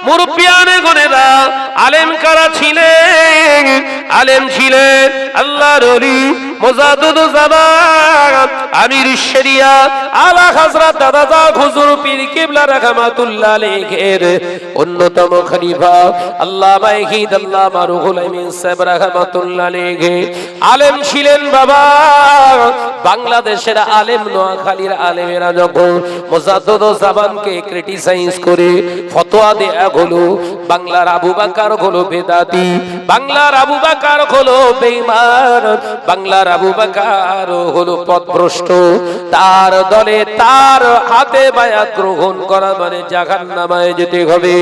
মুরব্বিয়ানে গুনেরা, আলেম কারা ছিলেন? আলেম ছিলেন আল্লাহর ওলি মুজাদ্দিদুজ জামান আমির শরিয়াত আলা হযরত দাদা হুজুর পীর কিবলা রাহমাতুল্লাহ আলাইহির অন্যতম খলিফা আল্লামা ইহিদ আল্লামা রুহুল আমিন সাহেব রাহমাতুল্লাহ আলাইহি আলেম ছিলেন বাবা। বাংলাদেশের আলেম, নোয়াখালীর আলেমেরা যখন মুজাদ্দিদুজ জামানকে ক্রিটিসাইজ করে ফতোয়া দেয়া হলো, বাংলার আবু বকর হলো বেদাতি, বাংলার আবু বকর হলো বেঈমান, বাংলার আবু বকর হলো পথভ্রষ্ট, তার দলে তার হাতে বায়াত গ্রহণ করা মানে জাহান্নামে যেতে হবে।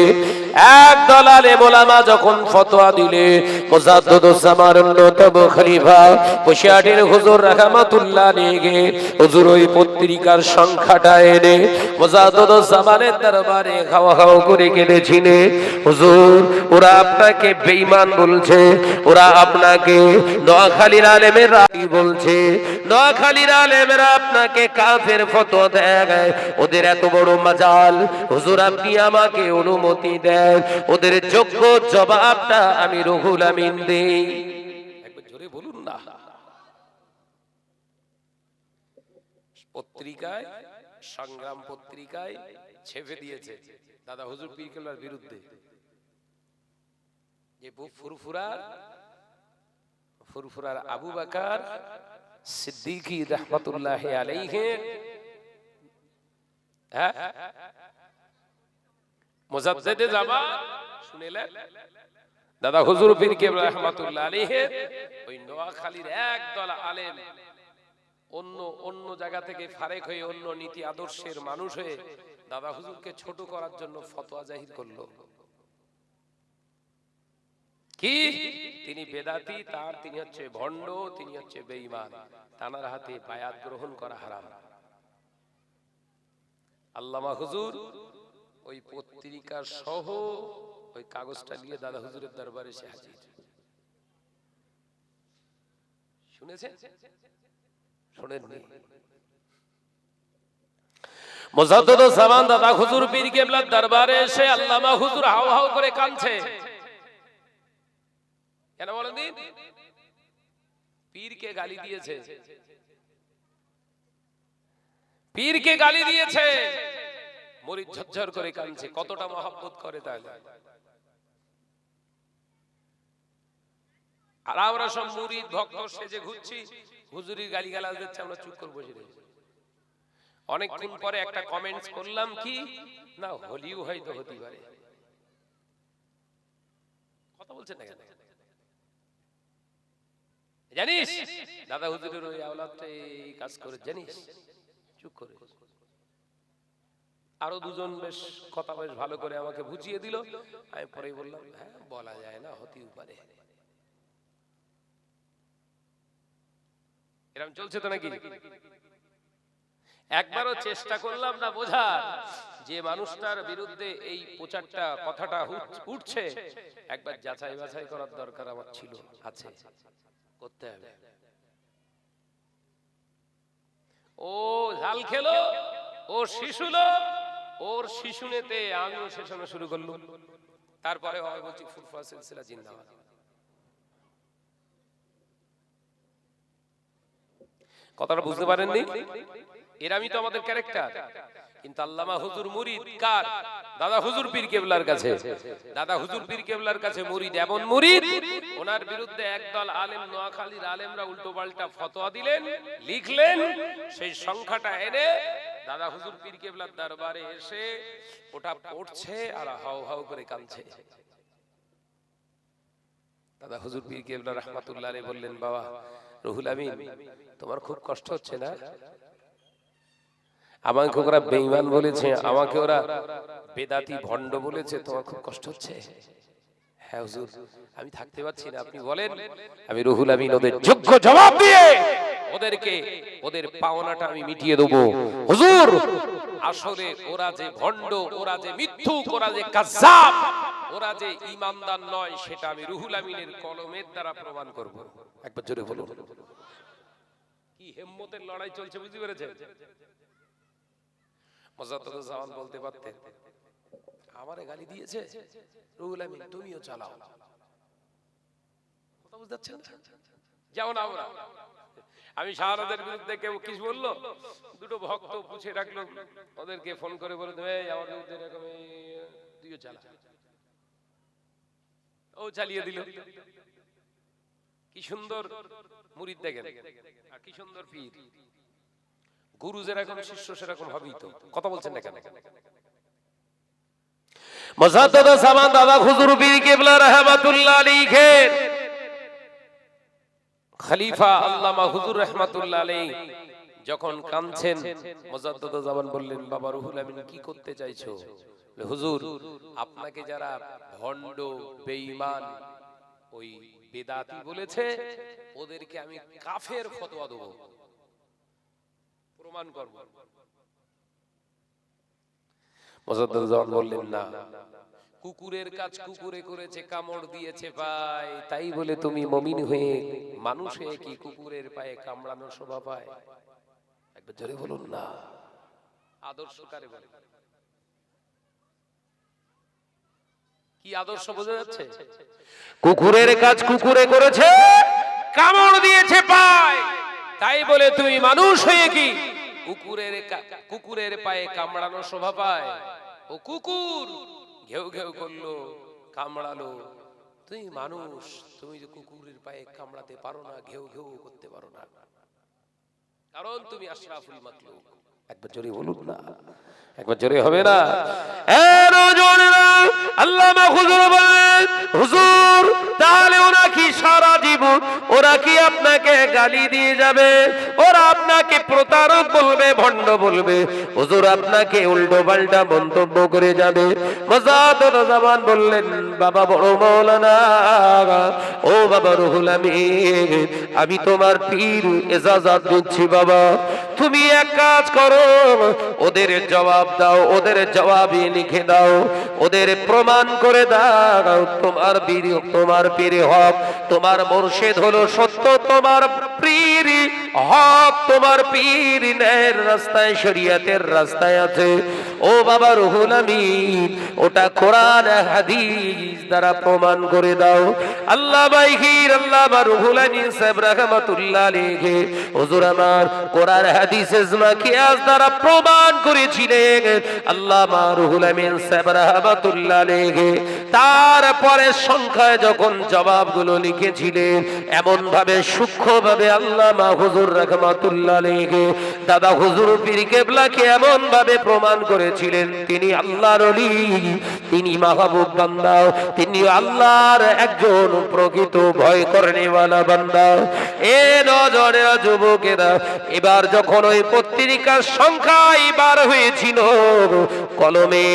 এক দল আলেম ওলামা যখন ফতোয়া দিলে, মুজাদ্দিদুজ জামান অন্যতম খলিফা বসিরহাটের হুজুর রাহমাতুল্লাহ আলাইহি হুজুর ওই পত্রিকার সংখ্যাটা এনে মুজাদ্দিদুজ জামানের দরবারে খাওয়া খাওয়া করে কেঁদেছিলেন, হুজুর ওরা আপনাকে বেঈমান বলছে, ওরা আপনাকে নোয়াখালীর আলেমেরা বলছে, নোয়াখালীর আলেমেরা আপনাকে কাফের ফতোয়া দেয়, ওদের এত বড় মাজাল, হুজুর আপনি আমাকে অনুমতি দেন, ওদের যোগ্য জবাবটা আমি রুহুল আমিন দেই। একবার জোরে বলুন না। পত্রিকায়, সংগ্রাম পত্রিকায় ছেপে দিয়েছে দাদা হুজুর পীর কেবলার বিরুদ্ধে যে ফুরফুরার আবু বকর সিদ্দিকী রাহমাতুল্লাহ আলাইহি মুজাদ্দিদে জামান শুনেলেন দাদা হুজুর পীর কেবলা রাহমাতুল্লাহ আলাইহি ওই নোয়াখালীর একদল আলেম অন্য জায়গা থেকে ফারেক হয়ে অন্য নীতি আদর্শের মানুষ হয়ে দাদা হুজুরকে ছোট করার জন্য ফতোয়া জাহির করলো কি তিনি বেদাতি, তিনি হচ্ছে ভণ্ড, তিনি হচ্ছে বেঈমান, তানার হাতে বায়াত গ্রহণ করা হারাম। আল্লামা হুজুর ওই পত্রিকা সহ ওই কাগজটা নিয়ে দাদা হুজুরের দরবারে এসে হাজির। শুনেছেন? শোনেননি? মুজাদ্দিদুজ জামান দাদা হুজুর পীর কেবলার দরবারে এসে আল্লামা হুজুর হাউ হাউ করে কাঁদছে। কেন বলেন দিন? পীরকে গালি দিয়েছে, পীরকে গালি দিয়েছে, মুরিদ ঝরঝর করে কাঁদছে। কতটা মহব্বত করে তাহলে। আর আমরা সব মুরিদ ভক্ত সেজে ঘুরছি, হুজুরির গালিগালাজ দিচ্ছে, আমরা চুপ করে বসে রয়েছি। অনেকক্ষণ পরে একটা কমেন্টস করলাম কি না, হলিও হয়তো হতে পারে। কথা বলছেন না কেন? জানিস দাদা হুজুরের ওই আওলাদটা এই কাজ করে, জানিস? চুপ করে। আরো দুজন বেশ কথা বেশ ভালো করে আমাকে বুঝিয়ে দিল। আমি পরেই বললাম হ্যাঁ বলা যায় না, হতেই পারে। এরকম চলছে তো নাকি? একবারও চেষ্টা করলাম না বোঝার যে মানুষটার বিরুদ্ধে এই প্রচারটা কথাটা উঠছে, একবার যাচাই বাছাই করার দরকার আমার ছিল, আছে, করতে হবে। ও ঝাল খেলো, ও শিশুলো, ওর শিশুনেতে আমিও শেষানো শুরু করলাম। তারপরে হয় বলছি ফুরফুরা সিলসিলা জিন্দাবাদ। কথাটা বুঝতে পারেননি? এরামই তো আমাদের ক্যারেক্টার। কিন্তু আল্লামা হুজুর মুরিদ কার? দাদা হুজুর পীর কেবলার কাছে। দাদা হুজুর পীর কেবলার কাছে মুরিদ এমন মুরিদ, ওনার বিরুদ্ধে একদল আলেম, নোয়াখালীর আলেমরা উল্টো পাল্টা ফতোয়া দিলেন, লিখলেন, সেই সংখ্যাটা এনে দাদা হুজুর পীর কেবলার দরবারে এসে ওটা পড়ছে আর হাউ হাউ করে কাঁদছে। দাদা হুজুর পীর কেবলা রাহমাতুল্লাহ আলাইহি বললেন, বাবা রুহুল আমিন, তোমার খুব কষ্ট হচ্ছে না? আমাকে ওরা বেঈমান বলেছে, আমাকে ওরা বেদাতি ভণ্ড বলেছে, তোমার খুব কষ্ট হচ্ছে? হ্যাঁ হুজুর, আমি থাকতে পারছি না, আপনি বলেন। আমি রুহুল আমিন ওদের যোগ্য জবাব দিয়ে ওদেরকে ওদের পাওনাটা আমি মিটিয়ে দেবো। হুজুর আসলে ওরা যে ভণ্ড, ওরা যে মিথ্যুক, ওরা যে কাযযাব, ওরা যে ঈমানদার নয়, সেটা আমি রুহুল আমিনের কলমের দ্বারা প্রমাণ করব। একবার জোরে বলুন। কি হিম্মতের লড়াই চলছে, বুঝতে পেরেছেন? মুজাদ্দিদুজ জামান বলতে পারতেন আমারে গালি দিয়েছে, রুহুল আমিন তুমিও চালাও। কথা বুঝতে পারছেন? যেমন আমরা, আমি শাহাদাতের বিরুদ্ধে কেউ কিছু বললো, দুটো ভক্ত পুছে রাখলো, ওদেরকে ফোন করে বলে দেবে আমার বিরুদ্ধে এরকম, তুইও চালা। ও চালিয়ে দিল। কি সুন্দর মুরিদ দেখেন, আর কি সুন্দর পীর। গুরু যেরকম শিষ্য সেরকম হবেই তো। কথা বলছেন না কেন? মুজাদ্দিদ জামান দাদা হুজুর পীর কিবলা রাহমাতুল্লাহ আলাইহি, খলিফা আল্লামা হুজুর রাহমাতুল্লাহ আলাইহি যখন কাঁদছেন, মুজাদ্দিদ জামান বললেন, বাবা রুহুল আমিন কি করতে চাইছো? হুজুর, আপনাকে যারা ভণ্ড, বেঈমান, ওই বেদাতি বলেছে, ওদেরকে আমি কাফের ফতোয়া দেব, প্রমাণ করব। মুজাদ্দিদ জামান বললেন, না, কুকুরের কাজ কুকুরে করেছে, কামড় দিয়েছে ভাই, তাই বলে তুমি মুমিন হয়ে, মানুষ হয়ে কি কুকুরের পায়ে কামড়ানোর শোভা পায়? একবার জোরে বলুন না। আদর্শ কারে বলে? কি আদর্শ বোঝা যাচ্ছে? কুকুরের কাজ কুকুরে করেছে, কামড় দিয়েছে পায়, তাই বলে তুমি মানুষ হয়ে কি কুকুরের পায়ে কামড়ানোর শোভা পায়? ও কুকুর ঘেউ ঘেউ করলো, কামড়ালো, তুমি মানুষ, তুমি যে কুকুরের পায়ে কামড়াতে পারো না, ঘেউ ঘেউ করতে পারো না, কারণ তুমি আশরাফুল মাখলুক। একবার জোরে বলুন না, একবার জোরে হবে না? আল্লামা হুজুর বলেন, হুজুর তাহলে ওরা কি সারা জীবন ওরা কি আপনাকে গালি দিয়ে যাবে, ওরা আপনাকে প্রতারক বলবে, ভণ্ড বলবে, হুজুর আপনাকে উল্টো পাল্টা মন্তব্য করে যাবে। মুজাদ্দিদ জামান বললেন, বাবা বড় মাওলানা, ও বাবা রুহুল আমিন, আমি তোমার পীর ইজাজত দিচ্ছি বাবা, তুমি এক কাজ করো, ওদের জবাব দাও, ওদের জবাবই লিখে দাও, ওদের প্রমাণ করে দাও তোমার পীর, তোমার পীর হক, তোমার মুর্শিদ হলো সত্য, তোমার পীর হক, তোমার পীর ন্যায়ের রাস্তায়, শরীয়তের রাস্তায় আছে। ও বাবা রুহুল আমিন, ওটা কোরআন হাদিস দ্বারা প্রমাণ করে দাও। আল্লাহ বাইহির আল্লামা রুহুল আমিন সাহেব রাহমাতুল্লাহ আলাইহি হুজুর আমার কোরআন হাদিস ইজমা কিয়াস দ্বারা প্রমাণ করেছিলেন। আল্লামা রুহুল আমিন সাহেব রাহমাতুল্লাহ আলাইহি তারপরে সংখ্যায় যখন জবাবগুলো লিখেছিলেন, এমন ভাবে সূক্ষ্মভাবে আল্লামা হুজুর রাহমাতুল্লাহ আলাইহি দাদা হুজুর পীর কেবলাকে এমন ভাবে প্রমাণ করেছিলেন, তিনি আল্লাহর ওলি, তিনি মাহবুব বান্দা, তিনি আল্লাহর একজন প্রকৃত ভয় করেনেওয়ালা বান্দা। এ নজরের যুবকেরা, এবার যখন ওই পত্রিকার সংখ্যা এবার হয়েছিল, কলমে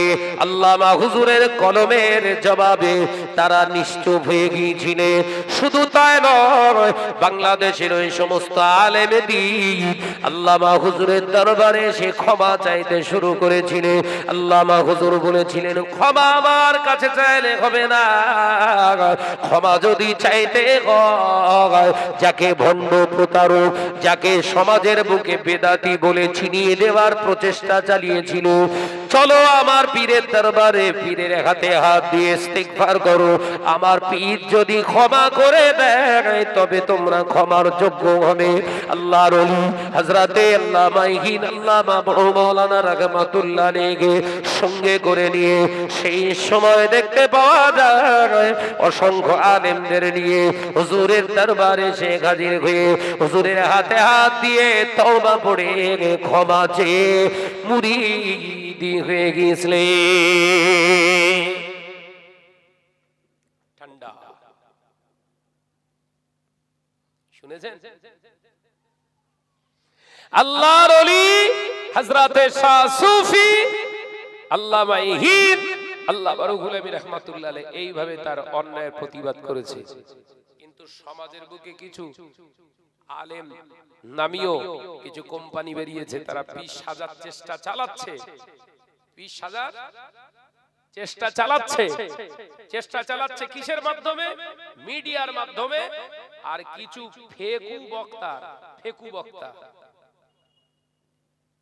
আল্লামা হুজুরের কলমের জবাবে তারা নিশ্চুপ হয়ে গিয়েছিলেন। শুধু তাই নয়, বাংলাদেশের ওই সমস্ত আলেম দ্বীন আল্লামা হুজুরের দরবারে সে ক্ষমা চাইতে শুরু করেছিলেন। আল্লামা হুজুর বলেছিলেন, ক্ষমা আমার কাছে চাইলে হবে না, ক্ষমা যদি চাইতে হয়, যাকে ভণ্ড প্রতারক, যাকে সমাজের বুকে বেদাতি বলে ছিনিয়ে দেওয়ার প্রচেষ্টা চালিয়েছিল, চলো আমার পীরের দরবারে, পীরের হাতে হাত দিয়ে ইস্তিগফার করো, আমার পীর যদি ক্ষমা করে দেয় তবে তোমরা ক্ষমার যোগ্য হবে। আল্লাহর ওলি হযরতে আল্লামা ইহিন আল্লামা বড় মাওলানা রাহমাতুল্লাহ আলাইহি সঙ্গে করে নিয়ে সেই সময় দেখতে পাওয়া যায় অসংখ্য আলেমদের নিয়ে হুজুরের দরবারে সে হাজির হয়ে হুজুরের হাতে হাত দিয়ে তওবা পড়ে ক্ষমা চেয়ে মুরিদি হয়ে গিয়েছিলেন। ঠান্ডা শুনেছেন? আল্লাহর ওলি হযরতে শাহ সুফি আল্লামা ইহিন আল্লামা রুহুল আমিন রাহমাতুল্লাহ আলাইহি এইভাবে তার অন্যায়ের প্রতিবাদ করেছে। কিন্তু সমাজের বুকে কিছু আলেম নামীয় কিছু কোম্পানি বেরিয়েছে, তারা 20,000 চেষ্টা চালাচ্ছে, 20,000 চেষ্টা চালাচ্ছে। চেষ্টা চালাচ্ছে কিসের মাধ্যমে? মিডিয়ার মাধ্যমে। আর কিছু ফেকু বক্তা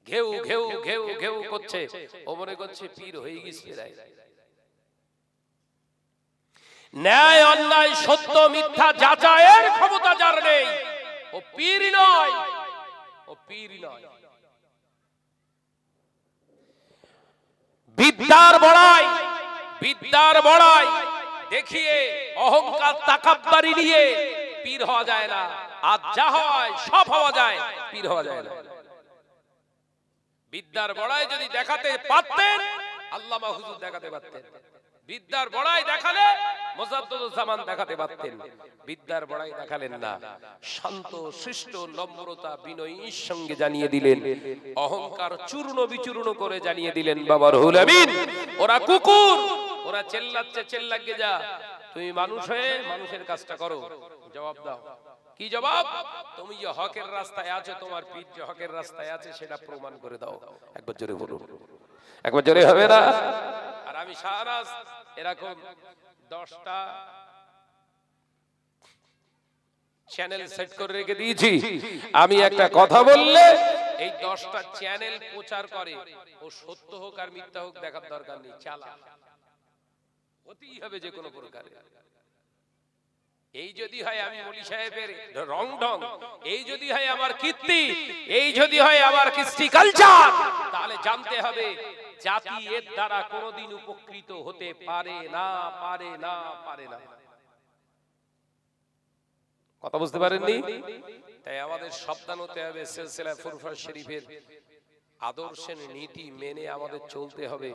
ঘেউ ঘেউ ঘেউ ঘেউ করছে, ও মনে করছে পীর হয়ে গেছে। ন্যায় অন্যায় সত্য মিথ্যা যাচাইয়ের ক্ষমতা যার নেই ও পীর নয়, ও পীর নয়। বিদ্যার বড়াই, বিদ্যার বড়াই দেখিয়ে অহংকার তাকাব্বারি নিয়ে পীর হওয়া যায় না। আর যা হয় সব হওয়া যায়, পীর হওয়া যায় না। বিদ্যার বড়াই যদি দেখাতে পারতেন আল্লামা হুজুর দেখাতে পারতেন, বিদ্যার বড়াই দেখালে মুজাদ্দিদুজ্জামান দেখাতে পারতেন। বিদ্যার বড়াই দেখালেন না, শান্ত শিষ্ট নম্রতা বিনয়ীর সঙ্গে জানিয়ে দিলেন, অহংকার চূর্ণ বিচূর্ণ করে জানিয়ে দিলেন বাবা রুহুল আমিন ওরা কুকুর, ওরা চেল্লাচ্ছে চেল্লাগে যা, তুমি মানুষ হয়ে মানুষের কাজটা করো। জবাব দাও, কি জবাব? তুমি যে হকের রাস্তায় আছো, তোমার পীর যে হকের রাস্তায় আছে সেটা প্রমাণ করে দাও। একবার জোরে বলুন, একবার জোরে হবে না? আর আমি শাহনাজ এরকম 10টা চ্যানেল সেট করে রেখে দিয়েছি। আমি একটা কথা বললে এই 10টা চ্যানেল প্রচার করে, ও সত্য হোক আর মিথ্যা হোক দেখার দরকার নেই, চালা হতেই হবে যে কোনো প্রকারে। এই যদি হয় আমি মলি সাহেবের রং ঢং, এই যদি হয় আমার কীর্তি, এই যদি হয় আমার কৃষ্টি কালচার, তাহলে জানতে হবে জাতি এর দ্বারা কোনোদিন উপকৃত হতে পারে না, পারে না, পারে না। কথা বুঝতে পারেননি? তাই আমাদের সাবধান হতে হবে, সিলসিলা ফুরফুরা শরীফের আদর্শের নীতি মেনে আমাদের চলতে হবে।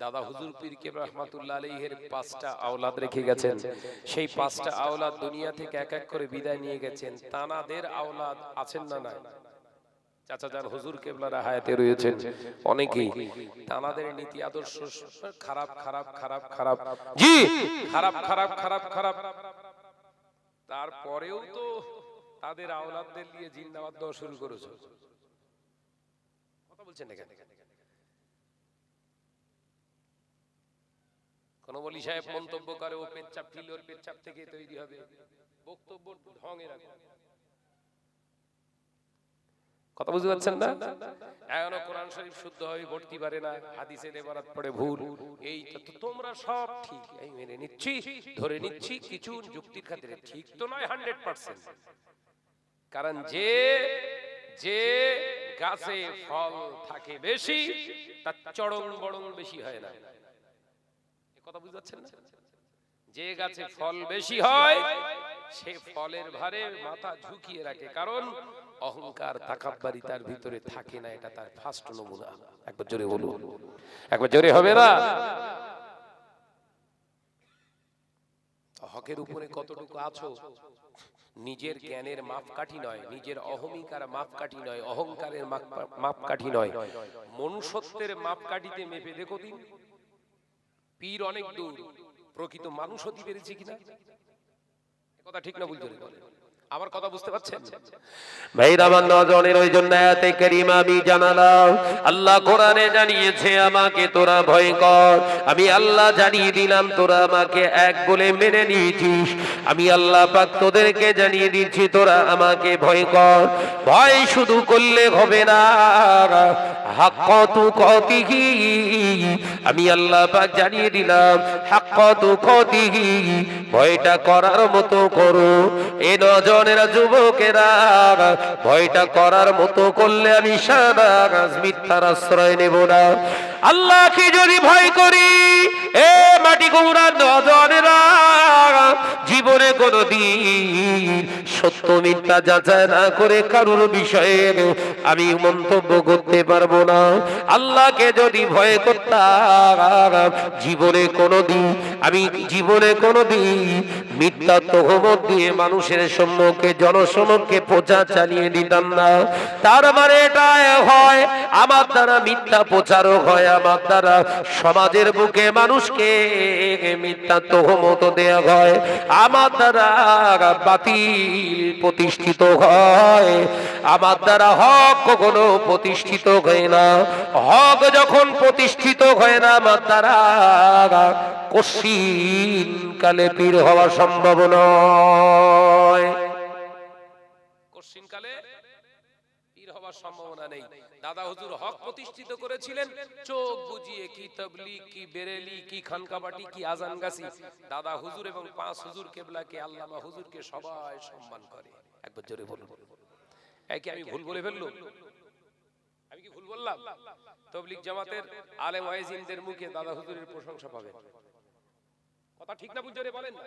দাদা হুজুর পীর কেবলা রহমাতুল্লাহ আলাইহির 5টা আওলাদ রেখে গেছেন, সেই 5টা আওলাদ দুনিয়া থেকে এক এক করে বিদায় নিয়ে গেছেন। তানাদের আওলাদ আছেন না নাই? চাচা যান হুজুর কেবলার হায়াতে রয়েছেন অনেকেই, তানাদের নীতি আদর্শ খারাপ খারাপ খারাপ খারাপ, জি খারাপ খারাপ খারাপ খারাপ। তারপরেও তো তাদের আওলাদদের নিয়ে জিন্দাবাদ দেওয়া শুরু করেছে। কথা বলছেন না কেন? কোন বলি সাহেব মন্তব্য করে ও পেচ্ছাপ ফিল, ওর পেচ্ছাপ থেকে তৈরি হবে, বক্তব্য ঢং এরকম। কথা বুঝতে পারছেন না? এখনো কোরআন শরীফ শুদ্ধ হয়ে পড়তে পারে না, হাদিসের ইবারত পড়ে ভুল। এই তো তোমরা সব ঠিক, এই মেনে নিচ্ছি, ধরে নিচ্ছি, কিছু যুক্তির খাতিরে ঠিক তো নয় 100%। কারণ যে যে গাছে ফল থাকে বেশি তার চড়ং বড়ং বেশি হয় না। কথা বুঝতে পারছেন না? যে গাছে ফল বেশি হয় সে ফলের ভারে মাথা ঝুঁকিয়ে রাখে, কারণ অহংকার তাকাব্বারি তার ভিতরে থাকে না। এটা তার ফার্স্ট নমুনা। একবার জোরে বলুন, একবার জোরে হবে না? হকের উপরে কতটুকু আছো নিজের জ্ঞানের মাপকাঠি নয়, নিজের অহমিকার মাপকাঠি নয়, অহংকারের মাপকাঠি নয়, মনুষ্যত্বের মাপকাঠিতে মেপে দেখো দিন পীর অনেক দূর, প্রকৃত মানুষ হতে পেরেছে কিনা। কথা ঠিক না বুঝতে পারছেন? আমার কথা বুঝতে পারছেন ভাইরা? আমার নজনের ওই জন্য আয়াতে কারিমা আমি জানালাম, আল্লাহ কোরআনে জানিয়েছে আমাকে তোরা ভয় কর। আমি আল্লাহ জানিয়ে দিলাম তোরা আমাকে এক বলে মেনে নিয়েছিস। আমি আল্লাহ পাক তোদেরকে জানিয়ে দিচ্ছি তোরা আমাকে ভয় কর। ভয় শুধু করলে হবে না, হাক্কাতু কতিহি, আমি আল্লাহ পাক জানিয়ে দিলাম হাক্কাতু কতিহি, ভয়টা করার মতো করো। এ নজনেরা যুবকেরা, ভয়টা করার মতো করলে আমি সারা মিথ্যার আশ্রয় নেব না। আল্লাহকে যদি ভয় করি, এ মাটি কুমড়া নজনেরা, জীবনে কোনদিন সত্য মিথ্যা যাচাই না করে কারোর বিষয়ে আমি মন্তব্য করতে পারবো না। আল্লাহকে যদি ভয় করতাম, জীবনে কোনদিন আমি মিথ্যা তহমত দিয়ে মানুষের সম্মুখে জনসমক্ষে প্রচার চালিয়ে দিতাম না। তার মানে এটা হয় আমার দ্বারা মিথ্যা প্রচারক হয়, আমার দ্বারা সমাজের বুকে মানুষকে মিথ্যা তহমত দেয়া হয়, আমার দ্বারা বাতিল প্রতিষ্ঠিত হয়, আমার দ্বারা হক কখনো প্রতিষ্ঠিত হয় না। হক যখন প্রতিষ্ঠিত হয় না আমার দ্বারা, কশিন কালে পীর হওয়া সম্ভব নয়, কশিন কালে পীর হওয়ার সম্ভাবনা নেই। দাদা হুজুর হক প্রতিষ্ঠিত করেছিলেন, চোখ বুজিয়ে কি তাবলীগ, কি বেরেলি, কি খানকাবাটি, কি আজানগাছি, দাদা হুজুর এবং পাঁচ হুজুর কেবলাকে, আল্লামা হুজুরকে সবাই সম্মান করে। একবার জোরে বলুন। কি আমি ভুল বলে ফেললো? আমি কি ভুল বললাম? তাবলীগ জামাতের আলেম ওয়াইজিনদের মুখে দাদা হুজুরের প্রশংসা পাবেন। কথা ঠিক না বুঝ জোরে বলেন না।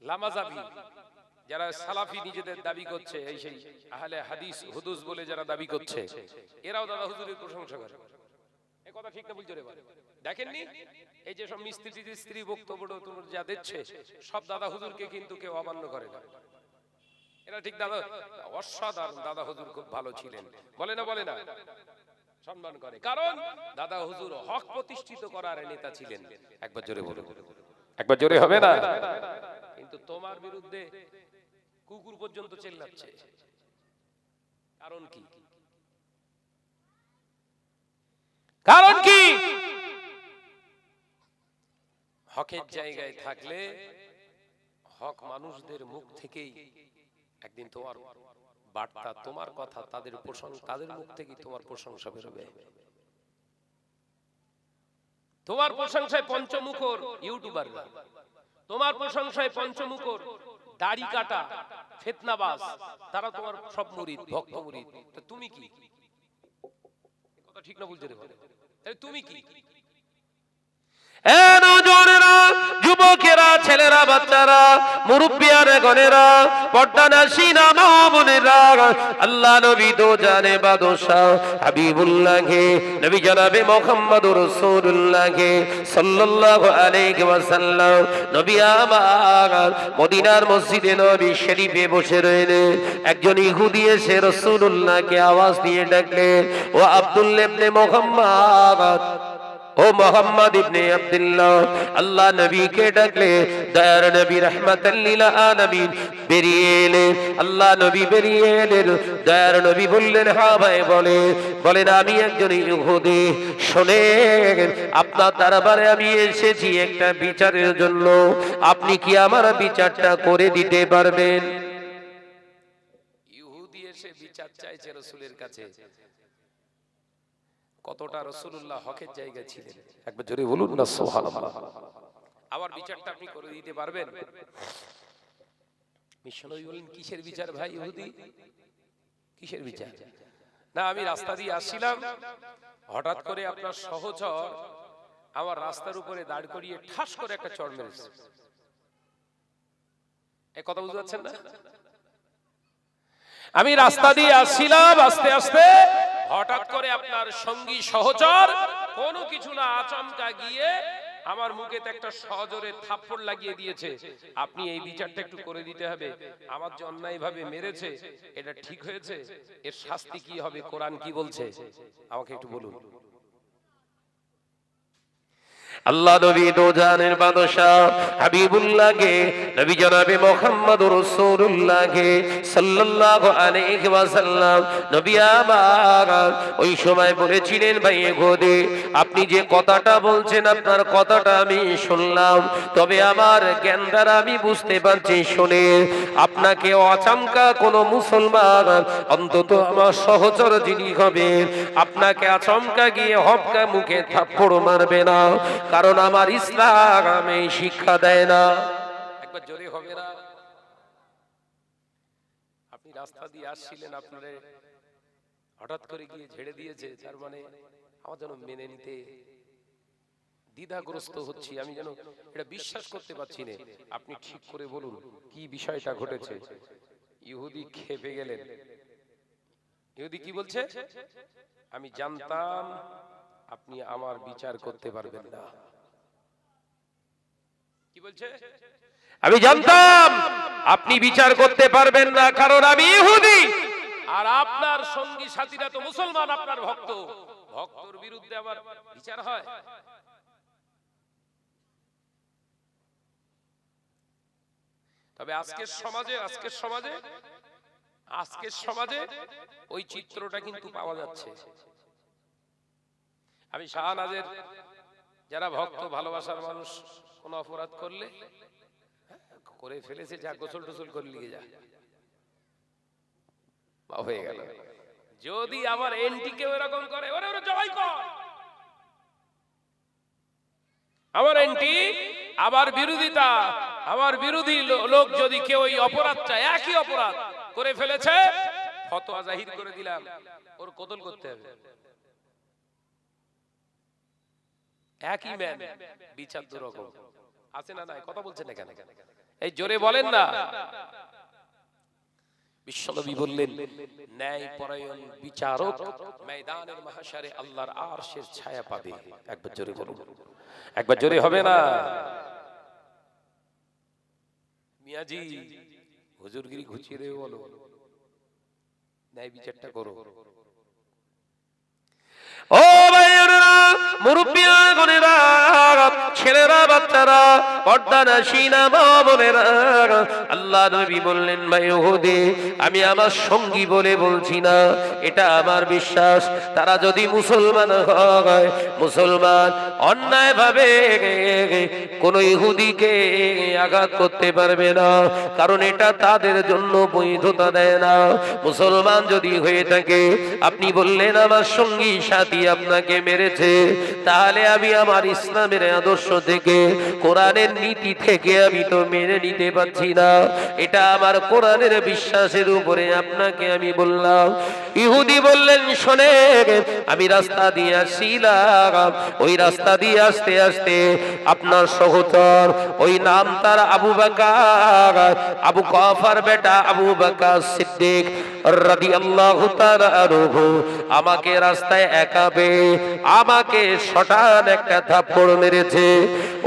লামাজাবি যারা সালাফি নিজেদের দাবি করছে, এই সেই আহলে হাদিস হুদুস বলে যারা দাবি করছে, এরাও দাদা হুজুরের প্রশংসা করে। এই কথা ঠিক না বুঝ জোরে বলেন। দেখেননি এই যে সব মিস্ত্রি বক্তব্য যা দিচ্ছে, সব দাদা হুজুরকে কিন্তু কেউ অমান্য করে না। এরা ঠিক দাদা অসাধারণ, দাদা হুজুর খুব ভালো ছিলেন বলে না, বলে না, সম্মান করে। কারণ দাদা হুজুর হক প্রতিষ্ঠিত করার নেতা ছিলেন। একবার জোরে বলুন, একবার জোরে হবে না? কিন্তু তোমার বিরুদ্ধে কুকুর পর্যন্ত চেল্লাচ্ছে। কারণ কি? কারণ কি? হকের জায়গায় থাকলে হক মানুষদের মুখ থেকেই একদিন তোমার বার্তা, তোমার কথা, তাদের মুখ থেকেই তোমার প্রশংসা বেরোবে। তোমার প্রশংসায় পঞ্চমুখর ইউটিউবাররা, তোমার প্রশংসায় পঞ্চমুখর দাড়ি কাটা ফিতনাবাজ, তারা তোমার সব মুরিদ, ভক্ত মুরিদ। তো তুমি কি? কথা ঠিক না বলতে রে বলে, তাহলে তুমি কি? যুবকেরা, ছেলেরা, বাচ্চারা, মুরব্বিয়ারা, গণেরা, পর্দানাশীনা মা বোনেরা, আল্লাহ নবী দো জানে বাদশাহ হাবিবুল্লাহ নবী জনাবে মুহাম্মদুর রাসূলুল্লাহ সাল্লাল্লাহু আলাইহি ওয়াসাল্লাম নবী আমার মদিনার মসজিদে নবী শরীফে বসে রইলেন। একজন ইহুদি এসে রাসূলুল্লাহকে আওয়াজ দিয়ে ডাকলেন, ও আব্দুল্লাহ ইবনে মুহাম্মদ, ও মোহাম্মদ ইবনে আব্দুল্লাহ। আল্লাহ নবীকে ডাকলে দয়ার নবী রাহমাতাল লিল আলামিন বেরিয়ে এলেন। আল্লাহ নবী বেরিয়ে এলেন, দয়ার নবী বললেন, হ্যাঁ ভাই বলেন আমি একজন ইহুদি, শোনেন আপনার দরবারে আমি এসেছি একটা বিচারের জন্য, আপনি কি আমার বিচারটা করে দিতে পারবেন? ইহুদি এসে বিচার চাইছে রাসূলের কাছে। কতটা রাসূলুল্লাহ হকের জায়গায় ছিলেন, একবার জোরে বলুন না সুবহানাল্লাহ। আবার বিচারটা আপনি করে দিতে পারবেন? মিশনরী বলেন, কিসের বিচার ভাই ইহুদি, কিসের বিচার? না, আমি রাস্তা দিয়ে আসছিলাম, হঠাৎ করে আপনার সহচর আমার রাস্তার উপরে দাঁড় করিয়ে ঠাস করে একটা চড় মেরেছে। এই কথা বুঝতে পারছেন না? আমি রাস্তা দিয়ে আসছিলাম, আস্তে আস্তে হঠাৎ করে আপনার সঙ্গী সহচর কোনো কিছু না আচমকা গিয়ে আমার মুখে একটা সজোরে থাপ্পড় লাগিয়ে দিয়েছে। আপনি এই বিচারটা একটু করে দিতে হবে, আমার যে অন্যায় ভাবে মেরেছে এটা ঠিক হয়েছে, এর শাস্তি কি হবে, কোরআন কি বলছে আমাকে একটু বলুন। আল্লাহ নবী দো জানের বাদশাহ হাবিবুল্লাহকে নবী জনাবে মুহাম্মদুর রাসূলুল্লাহ সাল্লাল্লাহু আলাইহি ওয়াসাল্লাম নবী আমার ওই সময় বলেছিলেন, ভাই ইহুদি আপনি যে কথাটা বলছেন আপনার কথাটা আমি শুনলাম, তবে আমার জ্ঞান দ্বারা আমি বুঝতে পারছি, শুনে আপনাকে আচমকা কোনো মুসলমান, অন্তত আমার সহচর যিনি হবে, আপনাকে আচমকা গিয়ে হপকা মুখে থাপ্পড় মারবে না, কারণ আমার ইসলাম এই শিক্ষা দেয় না। একবার জোরে হবে না? আপনি রাস্তা দিয়ে আসছিলেন, আপনারে হঠাৎ করে গিয়ে ঝেড়ে দিয়েছে, তার মানে আমার যেন মেনে নিতে দ্বিধাগ্রস্ত হচ্ছি, আমি যেন এটা বিশ্বাস করতে পারছি না। আপনি ঠিক করে বলুন কি বিষয়টা ঘটেছে। ইহুদি খেপে গেলেন। ইহুদি কি বলছে? আমি জানতাম আপনি আমার বিচার করতে পারবেন না। কি বলছে? আমি জানতাম আপনি বিচার করতে পারবেন না, কারণ আমি ইহুদি আর আপনার সঙ্গী সাথীরা তো মুসলমান, আপনার ভক্ত, ভক্তর বিরুদ্ধে আবার বিচার হয়? তবে আজকের সমাজে ওই চিত্রটা কিন্তু পাওয়া যাচ্ছে। আমি শাহনাজের যারা ভক্ত, ভালোবাসার মানুষ, কোন অপরাধ করলে করে ফেলেছে, যা গোসল টোসল করে নিয়ে যা হয়ে গেল, যদি আমার এন্টি কেউ এরকম করে, ওরে ওরে জবাই কর, আমার এন্টি, আমার বিরোধিতা, আমার বিরোধী লোক যদি কেউ এই অপরাধটা, একই অপরাধ করে ফেলেছে, ফতোয়া জাহির করে দিলাম, ওর কতল করতে হবে। একই ম্যান, বিচার দুরকম আছে না নাই? কথা বলছেন না কেন? এই জোরে বলেন না। বিশ্বনবী বললেন, ন্যায় পরায়ণ বিচারক ময়দানের মাহশারে আল্লাহর আরশের ছায়া পাবে। একবার জোরে বলুন, একবার জোরে হবে না? মিয়াজি হুজুরগিরি ঘুচিয়ে দেবে বলো, ন্যায় বিচারটা করো। ও ভাইয়েরা, মুরব্বিয়া গনেরা, ছেলেরা, বাচ্চারা, পর্দানাশীনা মা বোনেরা, আল্লাহ নবী বললেন, ভাই ইহুদি, আমি আমার সঙ্গী বলে বলছি না, এটা আমার বিশ্বাস। তারা যদি মুসলমান হয়, মুসলমান অন্যায়ভাবে কোন ইহুদিকে আঘাত করতে পারবে না, কারণ এটা তাদের জন্য বৈধতা দেয় না। মুসলমান যদি হয়ে থাকে, আপনি বললেন আমার সঙ্গী সাথী আপনাকে মেরেছে, তাহলে আমি আমার ইসলামের আদর্শ থেকে, কোরআনের নীতি থেকে আমি তো মেনে নিতে পারছি না। এটা আমার কোরআনের বিশ্বাসের উপরে আপনাকে আমি বললাম। ইহুদি বললেন, শোনেন, আমি রাস্তা দিয়ে আসছিলাম, ওই রাস্তা দিয়ে আসতে আসতে আপনার সহচর, ওই নাম তার আবু বকর, আবু কুফার বেটা আবু বকর সিদ্দিক রাদিয়াল্লাহু তাআলা আনহু আমাকে রাস্তায় একাবে আমাকে শটান একটা থাপ্পড় মেরেছে।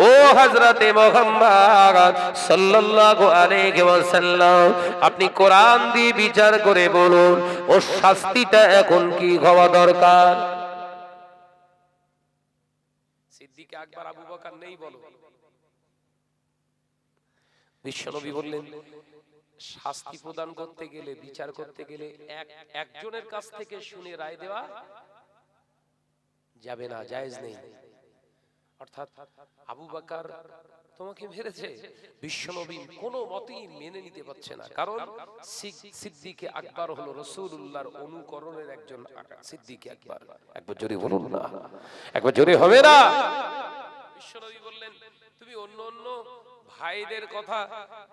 ও হযরতে মুহাম্মদ সাল্লাল্লাহু আলাইহি ওয়াসাল্লাম, আপনি কোরআন দিয়ে বিচার করে বলুন, ওর শাস্তিটা এখন কি হওয়া দরকার? সিদ্দিক আকবর আবু বকর নেই বলো? বিশ্বনবী বললেন, শাস্তি প্রদান করতে গেলে, বিচার করতে গেলে একজনের কাছ থেকে শুনে রায় দেওয়া যাবে না, জায়েজ নেই। অর্থাৎ আবু বকর তোমাকে মেরেছে, বিশ্বনবী কোনো মতেই মেনে নিতে পারছে না, কারণ সিদ্দিক আকবর হলো রাসূলুল্লাহর অনুকরণের একজন সিদ্দিক আকবর। একবার জোরে বলুন না, একবার জোরে হবে না? বিশ্বনবী বললেন, তুমি অন্য অন্য ভাইদের কথা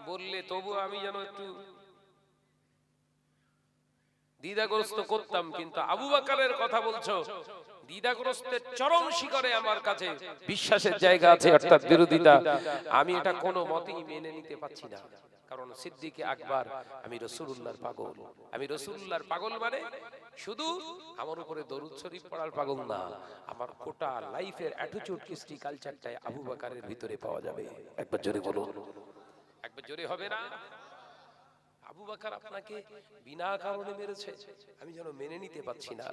বললে তবু আমি যেন একটু দ্বিধাগ্রস্ত করতাম, কিন্তু আবু বকরের কথা বলছো, দ্বিধাগ্রস্তের চরম শিখরে আমার কাছে বিশ্বাসের জায়গা আছে, অর্থাৎ বিরোধিতা, আমি এটা কোনো মতেই মেনে নিতে পারছি না। কারণ সিদ্দিক আকবর, আমি রাসূলুল্লাহর পাগল। আমি রাসূলুল্লাহর পাগল মানে শুধু আমার উপরে দরুদ শরীফ পড়ার পাগল না, আমার গোটা লাইফের অ্যাটিটিউড, কৃষ্টি, কালচারটাই আবু বকরের ভিতরে পাওয়া যাবে। একবার জোরে বলুন, একবার জোরে হবে না? আবু বকর আপনাকে বিনা কারণে মেরেছে, আমি যেন মেনে নিতে পারছি না।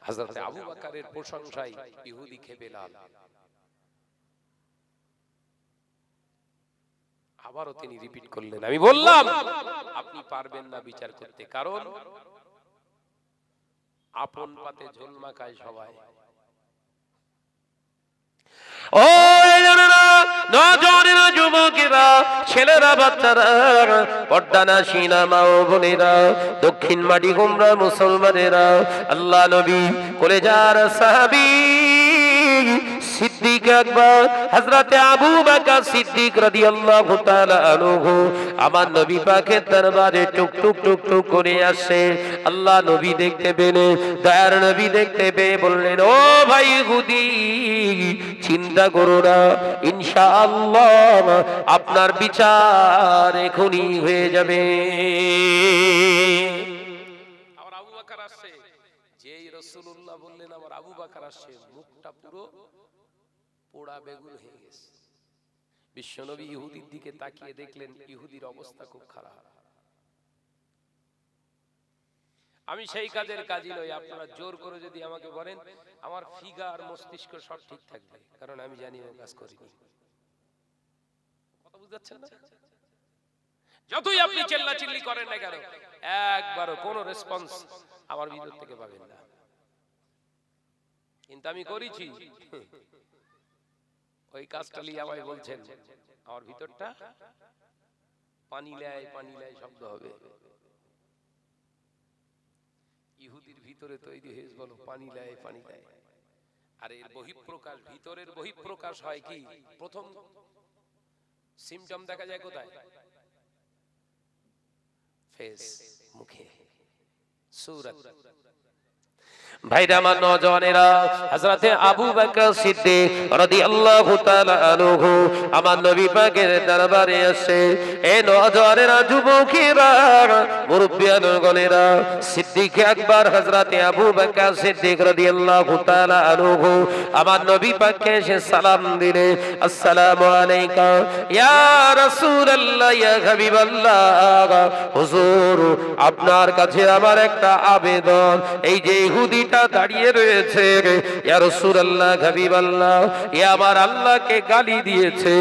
হযরত আবু বকরের প্রশংসায় ইহুদি খেপে লাল। আবারও তিনি রিপিট করলেন, আমি বললাম আপনি পারবেন না বিচার করতে, কারণ আপন পাতে ঝোল মাখায় সবাই। ও নজরের যুবকেরা, ছেলেরা, বাচ্চারা, পর্দানাশীনা মা ও বোনেরা, দক্ষিণ মাটি গোমরা মুসলমানেরা, আল্লাহ নবী কলেজার সাহাবী সিদ্দিক আকবর হযরতে আবু বকর সিদ্দিক রাদিয়াল্লাহু তাআলা আনহু আমার নবী পাকের দরবারে টুক টুক টুক টুক করে আসে। আল্লাহ নবী দেখতে পেলেন, দয়ার নবী দেখতে পেয়ে বললেন, ও ভাই ইহুদি, চিন্তা করো না, ইনশাআল্লাহ আপনার বিচার এখনই হয়ে যাবে। আমার আবু বকর আসছে, যেই রাসূলুল্লাহ বললেন আমার আবু বকর আসছে, মুখটা পুরো পোড়া বেগুন হয়ে গেছে। বিশ্বনবী ইহুদির দিকে তাকিয়ে দেখলেন ইহুদির অবস্থা খুব খারাপ। আমি সেই কাজের কাজী নই, আপনারা জোর করে যদি আমাকে বলেন, আমার ফিগার মস্তিষ্ক সব ঠিক থাকবে, কারণ আমি জানি ও কাজ করিনি। কথা বুঝাচ্ছেন না? যতই আপনি চিল্লাচিল্লি করেন না কেন, একবারও কোনো রেসপন্স আমার ভিতর থেকে পাবেন না, কিন্তু আমি করেছি। ওই কাজটা নিয়ে আমায় বলছেন, আমার ভিতরটা পানি লাই পানি লাই শব্দ হবে। ইহুদির ভিতরে তৈরি হয়েছে বলো পানি লাই পানি লাই, আর এর বহিঃপ্রকাশ, ভিতরের বহিঃপ্রকাশ হয় কি? প্রথম সিমটম দেখা যায় কোথায়? ফেস, মুখে, সূরত। ভাইরা আমার নওজওয়ানেরা, হযরতে আবু বকর সিদ্দিক রাদিয়াল্লাহু তাআলা আনহু আমার নবী পাকের দরবারে আসে। এই নওজওয়ানেরা, যুবকেরা, মুরব্বিয়ানগণেরা, সিদ্দিক আকবর হযরতে আবু বকর সিদ্দিক রাদিয়াল্লাহু তাআলা আনহু আমার নবী পাককে এসে সালাম দিলে, আসসালামু আলাইকা ইয়া রাসূলুল্লাহ, ইয়া হাবিবাল্লাহ। হুজুর, আপনার কাছে আমার একটা আবেদন। এই যে ইহুদি দাঁড়িয়ে রয়েছে, ইয়া রাসূলুল্লাহ, হাবিবাল্লাহ, এ আমার আল্লাহকে গালি দিয়েছে,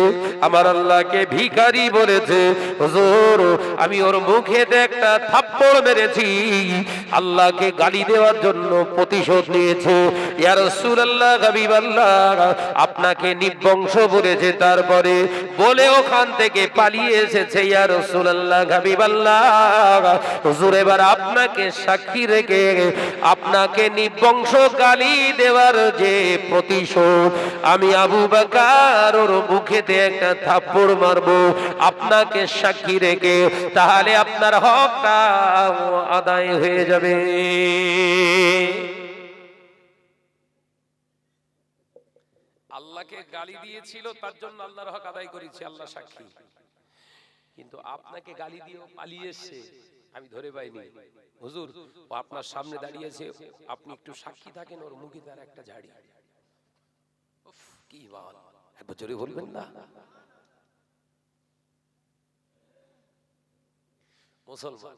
আমার আল্লাহকে ভিখারি বলেছে। হুজুর, আমি ওর মুখে একটা থাপ্পড় মেরেছি, আল্লাহকে গালি দেওয়ার জন্য প্রতিশোধ নিয়েছে। ইয়া রাসূলুল্লাহ, হাবিবাল্লাহ, আপনাকে নির্বংশ বলেছে, তারপরে বলে ওখান থেকে পালিয়ে এসেছে। ইয়া রাসূলুল্লাহ, হাবিবাল্লাহ, হুজুর, এবার আপনাকে সাক্ষী রেখে আপনাকে নির্বংশ গালি দেওয়ার যে প্রতিশোধ, আমি আবু বকর ওর মুখেতে একটা থাপ্পড় মারবো আপনাকে সাক্ষী রেখে, তাহলে আপনার হকটা আদায় হয়ে যাবে। আল্লাহকে গালি দিয়েছিল, তার জন্য আল্লাহর হক আদায় করেছি, আল্লাহ সাক্ষী। কিন্তু আপনাকে গালি দিয়েও পালিয়ে এসেছে, আমি ধরে পাইনি। হুজুর, ও আপনার সামনে দাঁড়িয়েছে, আপনি একটু সাক্ষী থাকেন, ওর মুখে তার একটা ঝাড়ি। কি বল, একবার জোরে বলবেন না? মুসলমান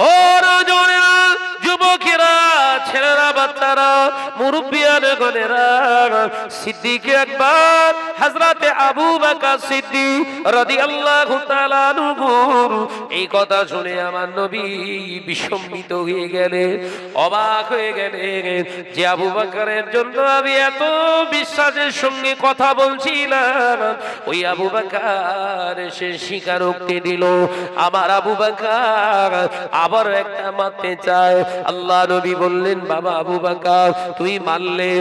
ও রাজনেরা, যুবকেরা, ছেলেরা, বাচ্চারা, মুরব্বিয়ানগণেরা, সিদ্দিক আকবর হযরতে আবু বকর সিদ্দিক রাদিয়াল্লাহু তাআলা আনহু এই কথা শুনে আমার নবী বিস্মিত হয়ে গেলেন, অবাক হয়ে গেলেন, যে আবু বকরের জন্য আমি এত বিশ্বাসের সঙ্গে কথা বলছিলাম, ওই আবু বকর সে স্বীকারোক্তি দিল। আমার আবু বকর আবার একটা মারতে চায়। আল্লাহ নবী বললেন, বাবা আবু বকর, তুই মারলে,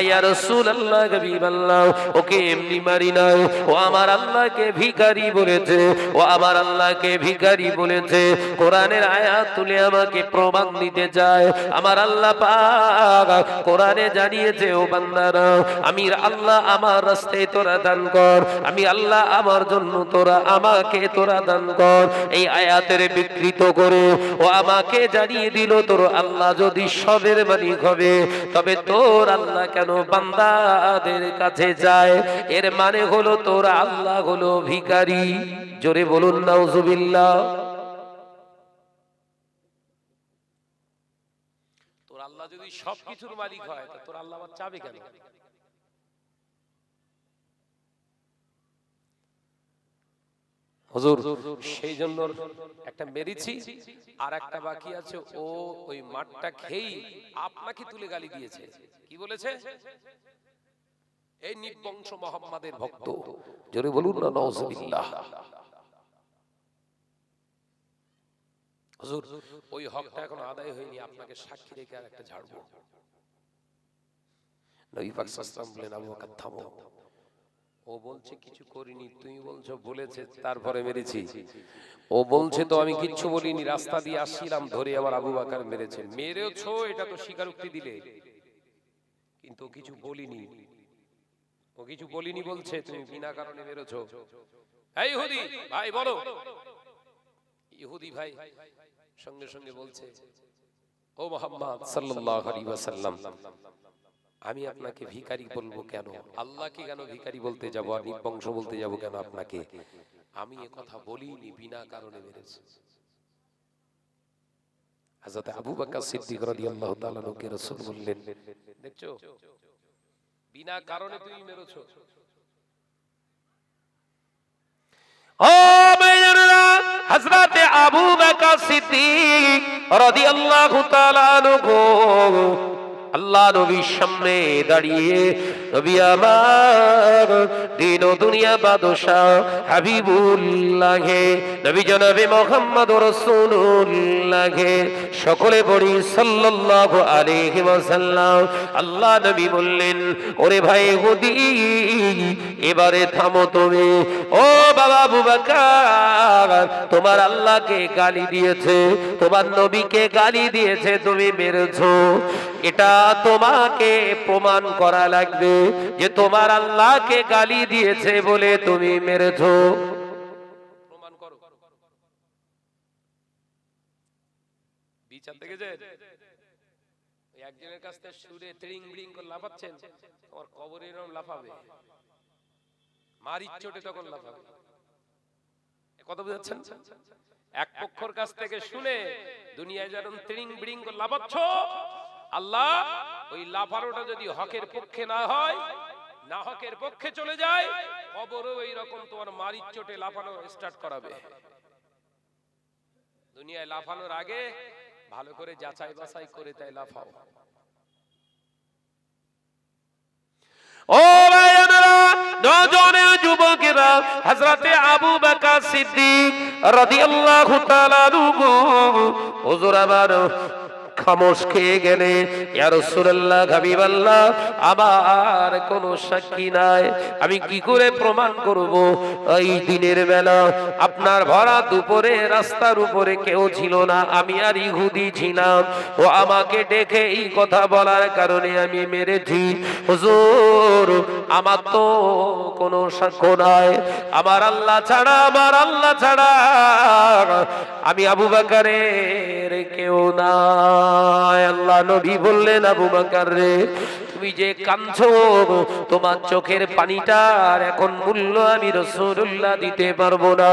ইয়া রাসূলুল্লাহ, হাবিবাল্লাহ, ওকে এমনি মারি নাই, ও আমার আল্লাহকে ভিখারি বলেছে, ও আমার আল্লাহকে ভিখারি বলেছে। কোরআনের আয়াত তুলে আমাকে প্রমাণ দিতে চায়। আমার আল্লাহ পাক কোরআনে জানিয়েছে, ও বান্দারা, আমি আল্লাহ আমার রাস্তায় তোরা দান কর, আমি আল্লাহ আমার জন্য তোরা, আমাকে তোরা দান কর। এই আয়াতের বিকৃত করে ও আমাকে জানিয়ে দিল, তোর আল্লাহ যদি সবের মালিক হবে, তবে তোর আল্লাহ কেন বান্দাদের কাছে যায়? এর মানে হলো তোর আল্লাহ হলো ভিখারি। জোরে বলুন নাউজুবিল্লাহ। তোর আল্লাহ যদি সবকিছুর মালিক হয়, তো তোর আল্লাহ আবার চাবে কেন? হুজুর, সেই জন্য একটা মেরেছি, আর একটা বাকি আছে, ও ওই মাঠটা খেই আপনাকে তুলে গালি দিয়েছে। কি বলেছে? এই নির্বংশ মুহাম্মাদের ভক্ত। জোরে বলুন না নাউজুবিল্লাহ। হুজুর, ওই হকটা এখন আদায় হয়নি, আপনাকে সাক্ষী রেখে আর একটা ঝাড়বো। নবী পাক সাল্লাল্লাহু আলাইহি ওয়াসাল্লাম বলেন, আবু বকর থামো, ও বলছে কিছু করিনি, তুমি বলছো বলেছে, তারপরে মেরেছি। ও বলছে তো আমি কিচ্ছু বলিনি, রাস্তা দিয়ে আসছিলাম, ধরে আমার আবু বকর মেরেছে। মেরেছো এটা তো স্বীকারোক্তি দিলে, কিন্তু কিছু বলিনি, ও কিছু বলিনি বলছে, তুমি বিনা কারণে মেরেছো। এই ইহুদি ভাই বলো। ইহুদি ভাই সঙ্গে সঙ্গে বলছে, ও মুহাম্মদ সাল্লাল্লাহু আলাইহি ওয়াসাল্লাম, আমি আপনাকে ভিখারি বলবো কেন? আল্লাহকে কেন ভিখারি বলতে যাব, আর নির্বংশ বলতে যাব কেন আপনাকে? আমি এ কথা বলিনি, বিনা কারণে মেরেছি। হযরত আবু বকর সিদ্দিক রাদিয়াল্লাহু তাআলা কে রাসূল বললেন, দেখছো বিনা কারণে তুমি মেরেছো। ও মেয়েরা, হযরত আবু বকর সিদ্দিক রাদিয়াল্লাহু তাআলা আনহু আল্লাহ নবীর সামনে দাঁড়িয়ে নবী আমার দিন ও দুনিয়া বাদশাহ হাবিবুল্লাহ নবী জনাবে মুহাম্মদ রাসূলুল্লাহ সকলে বলি সাল্লাল্লাহু আলাইহি ওয়াসাল্লাম। আল্লাহ নবী বললেন, ওরে ভাই ইহুদি, এবারে থামো তুমি। ও বাবা আবু বকর, তোমার আল্লাহকে গালি দিয়েছে, তোমার নবীকে গালি দিয়েছে, তুমি মেরেছো। এটা তোমাকে প্রমাণ করা লাগবে যে তোমার আল্লাহকে গালি দিয়েছে বলে তুমি মেরেছো। প্রমাণ করো। বিচার দেখেছেন? একজনের কাছ থেকে সুরে ত্রিং বিড়িং করে লাফাচ্ছেন, তোমার কবরে এরকম লাফাবে, মারির চোটে তখন লাফাবে। কথা বুঝাচ্ছেন? এক পক্ষর কাছ থেকে শুনে দুনিয়ায় যেরকম ত্রিং বিড়িং করে লাফাচ্ছ, আল্লাহ ওই লাফানোটা যদি হকের পক্ষে না হয়, না হকের পক্ষে চলে যায়, কবরও এই রকম তোমার মারির চোটে লাফানো স্টার্ট করাবে। দুনিয়ায় লাফানোর আগে ভালো করে যাচাই বাছাই করে তাই লাফাও। ও ভাইয়েরা, নওজোয়ান যুবকেরা, হযরতে আবু বকর সিদ্দিক রাদিয়াল্লাহু তাআলা আনহু হুজুর আমার খামোশ খেয়ে গেলে, ইয়া রাসূলুল্লাহ, হাবিবাল্লাহ, আমার কোনো সাক্ষী নাই, আমি কি করে প্রমাণ করব? এই দিনের বেলা আপনার ভরা দুপুরে রাস্তার উপরে কেউ ছিল না, আমি আর ইহুদি ছিলাম। ও আমাকে ডেকে এই কথা বলার কারণে আমি মেরেছি। হুজুর, আমার তো কোনো সাক্ষ্য নাই, আমার আল্লাহ ছাড়া, আমার আল্লাহ ছাড়া আমি আবু বকরের কেউ না। আল্লাহ নবী বললেন, আবু বকর রে, তুমি যে কাঁদছো, তোমার চোখের পানিটার এখন মূল্য আমি রাসূলুল্লাহ দিতে পারবো না,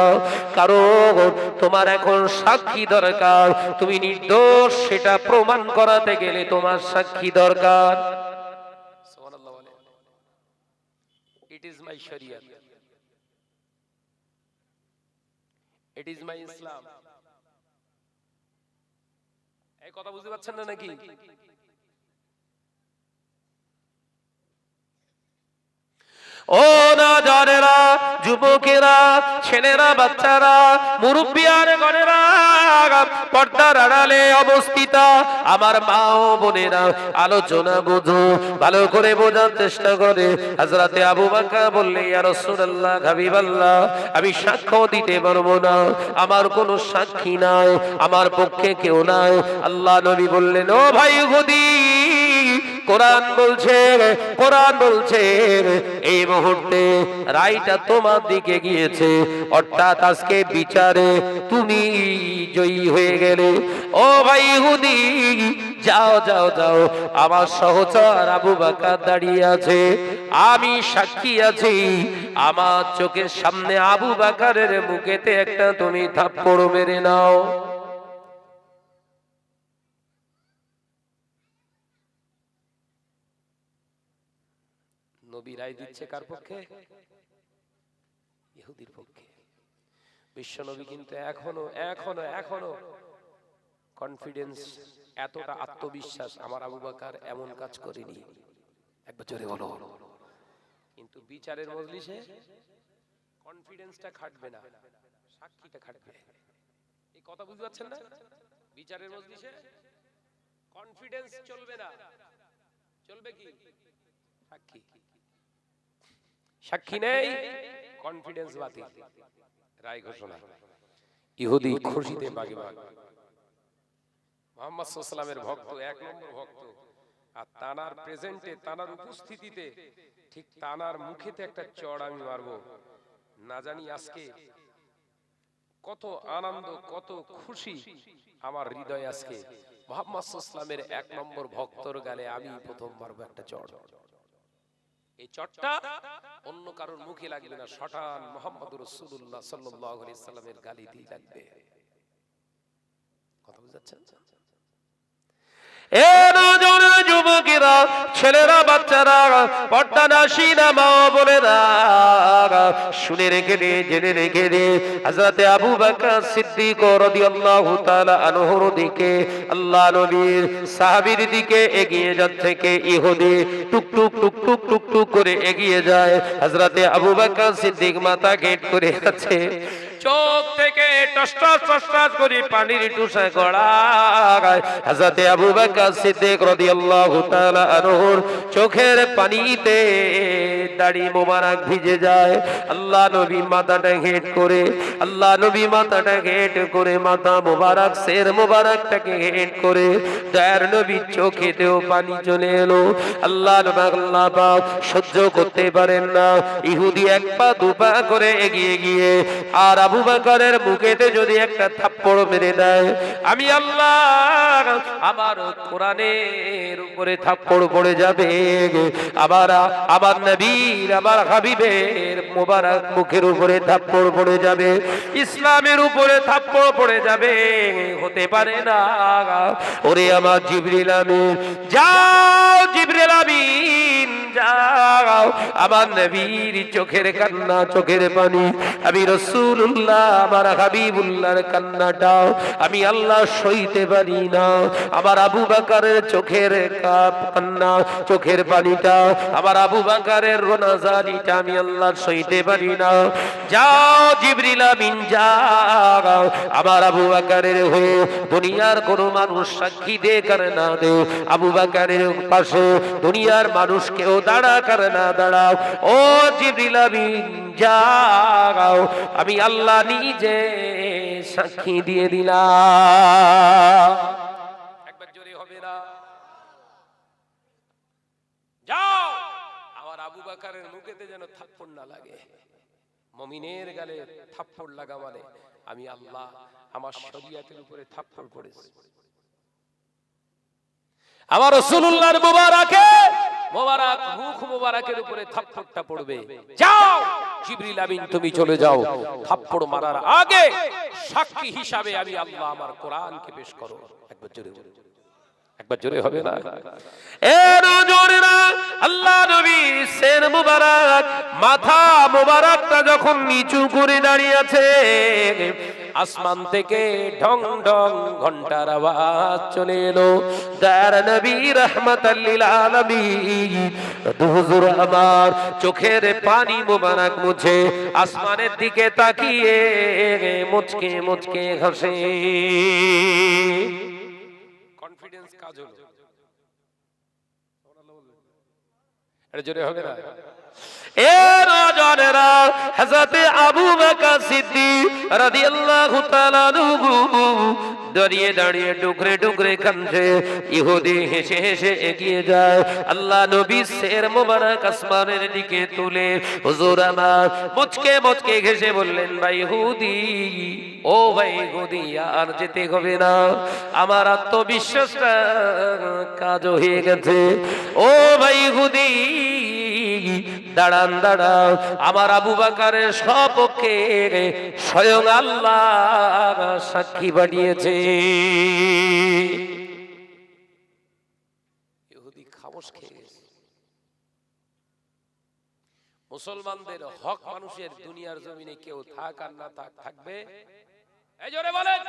কারণ তোমার এখন সাক্ষী দরকার। তুমি নির্দোষ সেটা প্রমাণ করাতে গেলে তোমার সাক্ষী দরকার। সুবহানাল্লাহ বলে, it is my Shariat, it is my ইসলাম। এই কথা বুঝতে পারছেন না নাকি? ও নওজোয়ানেরা, যুবকেরা, ছেলেরা, বাচ্চারা, মুরব্বিয়ার গণেরা, পর্দার আড়ালে অবস্থিত আমার মা ও বোনেরা, আলোচনা বুঝো, ভালো করে বোঝার চেষ্টা করে। হযরতে আবু বকর বললেন, ইয়া রাসূলুল্লাহ, হাবিবাল্লাহ, আমি সাক্ষ্য দিতে পারবো না, আমার কোনো সাক্ষী নাই, আমার পক্ষে কেউ নাই। আল্লাহ নবী বললেন, ও ভাই ইহুদি, কোরআন বলছে, কোরআন বলছে এই মুহূর্তে রায়টা তোমার দিকে গিয়েছে, অর্থাৎ আজকে বিচারে তুমি জয়ী হয়ে গেলে। ও ভাই ইহুদি, যাও যাও যাও, আমার সহচর আবু বকর দাঁড়িয়ে আছে, আমি সাক্ষী আছি, আমার চোখের সামনে আবু বকরের মুখেতে একটা তুমি থাপ্পড় মেরে নাও। নবী রায় দিচ্ছে কার পক্ষে? ইহুদির পক্ষে। বিশ্ব নবী কিন্তু এখনো এখনো এখনো কনফিডেন্স, এতটা আত্মবিশ্বাস, আমার আবু বকর এমন কাজ করেনি। একবার জোরে বলো। কিন্তু বিচারের মজলিসে কনফিডেন্সটা খাটবে না, সাক্ষীটা খাটবে। এই কথা বুঝতে পারছেন না? বিচারের মজলিসে কনফিডেন্স চলবে না, চলবে কি? সাক্ষী। সাক্ষী নেই, কনফিডেন্স বাতিল, রায় ঘোষণা। ইহুদি খুশিতে বাগেবাগ। মুহাম্মদ সাল্লাল্লাহু আলাইহি ওয়াসাল্লামের ভক্ত, এক নম্বর ভক্ত, আর তানার প্রেজেন্টে, তানার উপস্থিতিতে ঠিক তানার মুখেতে একটা চড় আমি মারবো। না জানি আজকে কত আনন্দ, কত খুশি আমার হৃদয় আজকে, মুহাম্মদ সাল্লাল্লাহু আলাইহি ওয়াসাল্লামের এক নম্বর ভক্তর গালে আমি প্রথম মারবো একটা চড়। এই চটটা অন্য কারোর মুখে লাগবে না, শটান মুহাম্মদুর রাসূলুল্লাহ সাল্লাল্লাহু আলাইহি সাল্লামের গালিতেই লাগবে। কথা বুঝাচ্ছেন? এ নজরের যুবকেরা, ছেলেরা, বাচ্চারা, পর্দানাসীরা, মা বোনেরা, শুনে রেখে দে, জেনে রেখে দে, হযরতে আবু বকর সিদ্দিক রাদিয়াল্লাহু তাআলা আনহুর দিকে আল্লাহ নবীর সাহাবীর দিকে এগিয়ে যাচ্ছে কে? ইহুদি। টুকটুক টুকটুক টুকটুক করে এগিয়ে যায়। হযরতে আবু বকর সিদ্দিক মাথা হেঁট করে আছে, চোখ থেকে টসটস টসটস করে পানির টুসা গড়ায়। হযরতে আবু বকর সিদ্দিক রাদিয়াল্লাহু তাআলা আনহুর চোখের পানিতে দাড়ি মোবারক ভিজে যায়। আল্লাহ নবী মাথাটা হেঁট করে, আল্লাহ নবী মাথাটা হেঁট করে, মাথা মোবারক সের মোবারকটাকে হেঁট করে, দয়ার নবীর চোখেতেও পানি চলে এলো। আল্লাহ পাক সহ্য করতে পারেন না। ইহুদি এক পা দু পা করে এগিয়ে গিয়ে আর আবু বকরের মুখেতে যদি একটা থাপ্পড় মেরে দেয়, আমি আল্লাহ আমার কোরআনের উপরে থাপ্পড় পড়ে যাবে, আবার আমার নবীর, আমার হাবিবের মোবারক মুখের উপরে থাপ্পড় পড়ে যাবে, ইসলামের উপরে থাপ্পড় পড়ে যাবে, হতে পারে না। ওরে আমার জিবরিল আমিন, যাও জিবরিল আমিন যাও, আমার নবীর চোখের কান্না, চোখের পানি, আমি রাসূলুল্লাহ, আমার হাবিবুল্লাহর কান্নাটাও আমি আল্লাহ সইতে পারি না। আমার আবু বকরের চোখের কান্না, চোখের পানিটা, আমার আবু বকরের রোনাজারিটা আমি আল্লাহ সইতে পারি না। যাও জিবরিল আমিন যাও, আমার আবু বকরের হয়ে দুনিয়ার কোনো মানুষ সাক্ষী দে কর না দে, আবু বকরের পাশে দুনিয়ার মানুষ কেউ দাঁড়া কর না দাঁড়াও, ও জিবরিল আমিন যাও, আমি আল্লাহ নিজে সাক্ষী দিয়ে দিলাম। একবার জোরে হবে না? যাও, আমার আবু বকরের মুখেতে যেন থাপ্পড় না লাগে। মুমিনের গালে থাপ্পড় লাগা মানে আমি আল্লাহ আমার শরীয়তের উপরে থাপ্পড় পড়েছি। আমার রাসূলুল্লাহর মোবারক মুখ মোবারকের উপরে থাপ্পড়টা পড়বে। যাও জিবরিল আমিন তুমি চলে যাও, থাপ্পড় মারার আগে সাক্ষী হিসাবে আমি আল্লাহ আমার কোরআনকে পেশ করো। একবার জোরে, একবার জোরে হবে না? এর জোরে না। আল্লাহ নবী সের মোবারক, মাথা মোবারকটা যখন নিচু করে দাঁড়িয়ে আছে, আসমান থেকে ঢং ঢং ঘন্টার আওয়াজ চলে এলো। দয়ার নবী রাহমাতাল লিল আলামিন, হুজুর আমার চোখের পানি মোবারক মুছে আসমানের দিকে তাকিয়ে মুচকে মুচকে হাসে। কনফিডেন্স কাজ হলো। এটা জোরে হবে না? এর নজরেরা হযরতে আবু বকর সিদ্দিক রাদিয়াল্লাহু তাআলা আনহু দাঁড়িয়ে দাঁড়িয়ে ডুকরে ডুকরে কাঁদছে। ইহুদি হেসে হেসে এগিয়ে যায়। আল্লাহ নবী সের মোবারক আসমানের দিকে তুলে হুজুর আমার মুচকে মুচকে হেসে বললেন, ভাই ইহুদি, ও ভাই ইহুদি, আর যেতে হবে না, আমার আত্মবিশ্বাসটা কাজ হয়ে গেছে। ও ভাই ইহুদি, দাঁড়ান দাঁড়ান, আমার আবু বকরের সপক্ষে স্বয়ং আল্লাহ সাক্ষী বানিয়েছে। ইহুদি খামোশ খেয়ে গেছে। মুসলমানদের হক মানুষের দুনিয়ার জমিনে কেউ থাক আর না থাক, থাকবে। এই জোরে বলেন,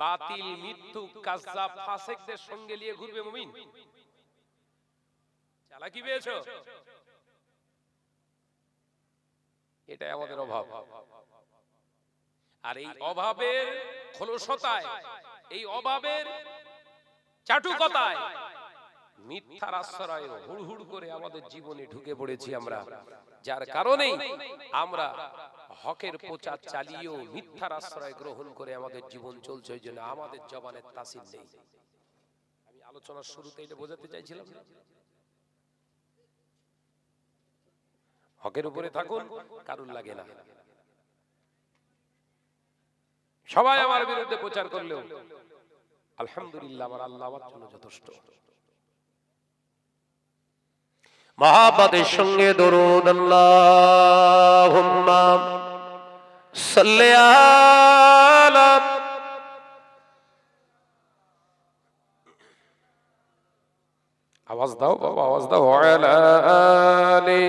বাতিল, মিথ্যুক, কাযযাব, ফাসিকদের সঙ্গে নিয়ে ঘুরবে মুমিন? চালাকি পেয়েছো? এটাই আমাদের অভাব। আর এই অভাবের খোলসতায়, এই অভাবের চাটুকতায়, মিথ্যার আশ্রয়ে হুড়হুড় করে আমাদের জীবনে ঢুকে পড়েছি আমরা, যার কারণেই আমরা হকের প্রচার চালিয়েও মিথ্যার আশ্রয় গ্রহণ করে আমাদের জীবন চলছে। ওই জন্য আমাদের জবানের তাসির নেই। আমি আলোচনার শুরুতে এটা বোঝাতে চাইছিলাম না? হকের উপরে থাকুন, কারুর লাগে না। সবাই আমার বিরুদ্ধে প্রচার করলেও আলহামদুলিল্লাহ, আমার আল্লাহ আমার জন্য যথেষ্ট। মহাব্বতের সঙ্গে দরুদ, আল্লাহুম্মা সাল্লি আলা আওয়াজ দাও বাবা, আওয়াজ দাও। ওয়ালা আলি।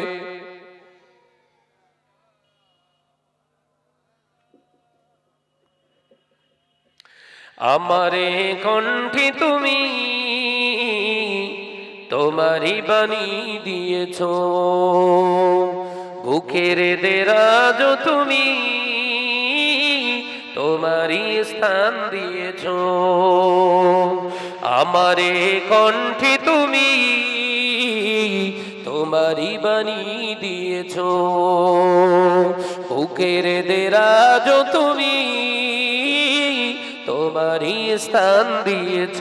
আমারে কণ্ঠে তুমি তোমারই বাণী দিয়েছ, বুকের দেরাজ তুমি তোমারই স্থান দিয়েছ। আমারে কণ্ঠে তুমি তোমারই বাণী দিয়েছ, বুকের দেরাজ তুমি তোমারই স্থান দিয়েছ।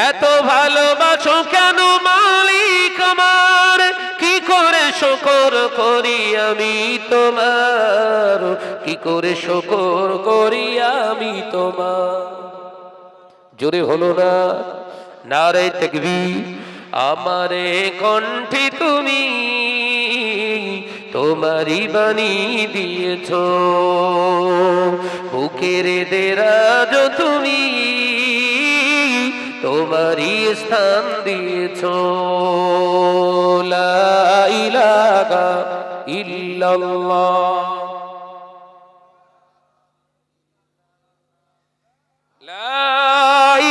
এত ভালোবাসো কেন মালিক আমার, কি করে শুকর করি আমি তোমার, কি করে শুকর করি আমি তোমার। জোরে হলো না? নারে তাকবীর। আমারে কণ্ঠে তুমি তোমারই বাণী দিয়েছ, বুকের দেরাজ তুমি তোমারই স্থান দিয়েছ। লা ইলাহা ইল্লাল্লাহ, লা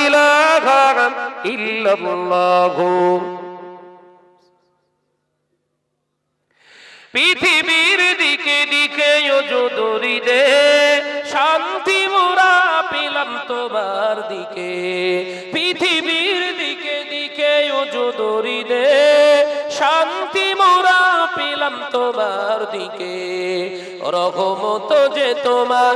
ইলাহা ইল্লাল্লাহ। পৃথিবীর দিকে দিকে দড়ি দে, শান্তি মোরা পেলাম তোমার দিকে। পৃথিবীর দিকে দিকে দড়ি দে, শান্তি মোরা পেলাম তোমার দিকে। রহমত যে তোমার